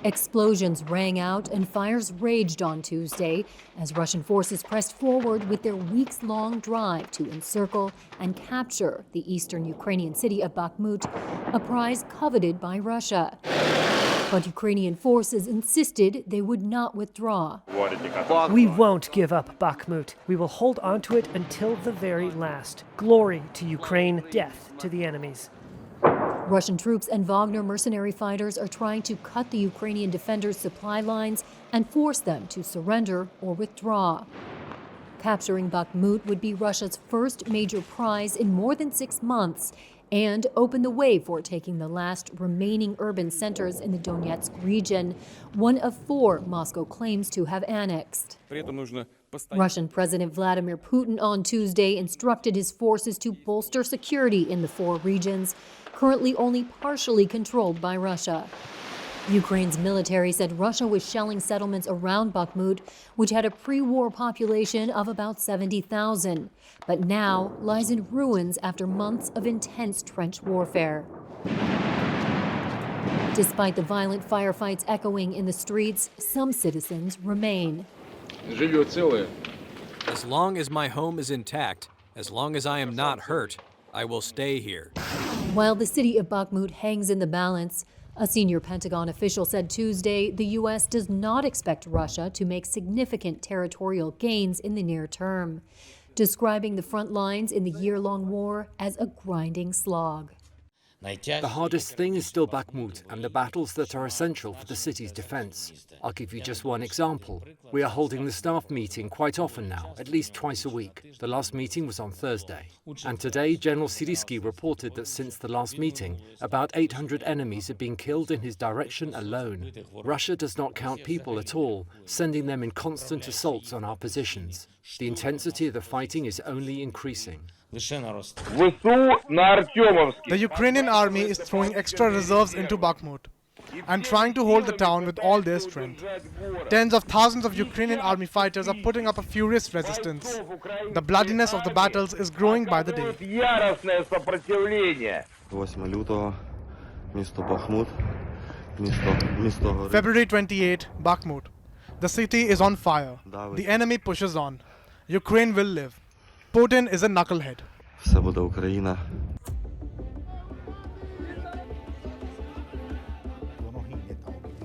Explosions rang out and fires raged on Tuesday as Russian forces pressed forward with their weeks-long drive to encircle and capture the eastern Ukrainian city of Bakhmut, a prize coveted by Russia. But Ukrainian forces insisted they would not withdraw. We won't give up Bakhmut. We will hold on to it until the very last. Glory to Ukraine, death to the enemies. Russian troops and Wagner mercenary fighters are trying to cut the Ukrainian defenders' supply lines and force them to surrender or withdraw. Capturing Bakhmut would be Russia's first major prize in more than 6 months and open the way for taking the last remaining urban centers in the Donetsk region, one of 4 Moscow claims to have annexed. Russian President Vladimir Putin on Tuesday instructed his forces to bolster security in the 4 regions, currently only partially controlled by Russia. Ukraine's military said Russia was shelling settlements around Bakhmut, which had a pre-war population of about 70,000, but now lies in ruins after months of intense trench warfare. Despite the violent firefights echoing in the streets, some citizens remain. As long as my home is intact, as long as I am not hurt, I will stay here. While the city of Bakhmut hangs in the balance, a senior Pentagon official said Tuesday the U.S. does not expect Russia to make significant territorial gains in the near term, describing the front lines in the year-long war as a grinding slog. The hardest thing is still Bakhmut and the battles that are essential for the city's defense. I'll give you just one example. We are holding the staff meeting quite often now, at least twice a week. The last meeting was on Thursday. And today, General Zelenskiy reported that since the last meeting, about 800 enemies have been killed in his direction alone. Russia does not count people at all, sending them in constant assaults on our positions. The intensity of the fighting is only increasing. The Ukrainian army is throwing extra reserves into Bakhmut and trying to hold the town with all their strength. Tens of thousands of Ukrainian army fighters are putting up a furious resistance. The bloodiness of the battles is growing by the day. February 28, Bakhmut. The city is on fire. The enemy pushes on. Ukraine will live. Putin is a knucklehead.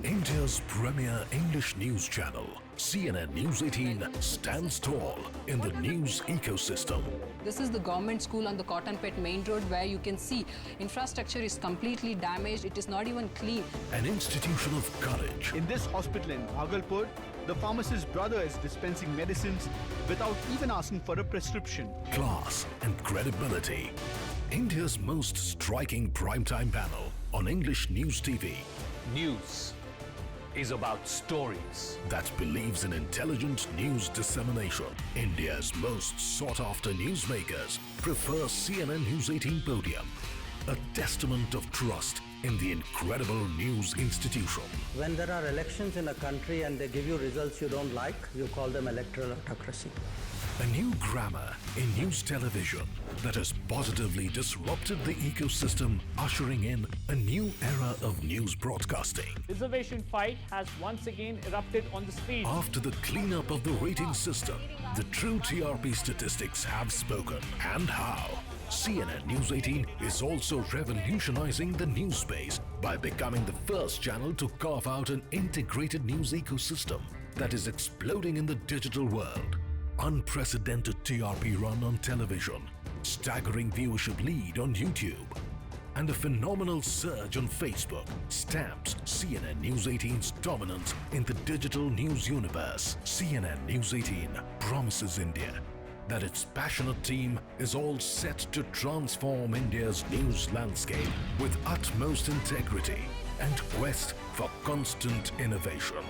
India's premier English news channel, CNN News 18, stands tall in the news ecosystem. This is the government school on the Cotton Pit main road where you can see infrastructure is completely damaged. It is not even clean. An institution of courage. In this hospital in Bhagalpur, the pharmacist's brother is dispensing medicines without even asking for a prescription. Class and credibility. India's most striking primetime panel on English News TV. News is about stories. That believes in intelligent news dissemination. India's most sought-after newsmakers prefer CNN News 18 Podium, a testament of trust in the incredible news institution. When there are elections in a country and they give you results you don't like, you call them electoral autocracy. A new grammar in news television that has positively disrupted the ecosystem, ushering in a new era of news broadcasting. Reservation fight has once again erupted on the street. After the cleanup of the rating system, the true TRP statistics have spoken. And how? CNN News 18 is also revolutionizing the news space by becoming the first channel to carve out an integrated news ecosystem that is exploding in the digital world. Unprecedented TRP run on television, staggering viewership lead on YouTube, and a phenomenal surge on Facebook stamps CNN News 18's dominance in the digital news universe. CNN News 18 promises India that its passionate team is all set to transform India's news landscape with utmost integrity and quest for constant innovation.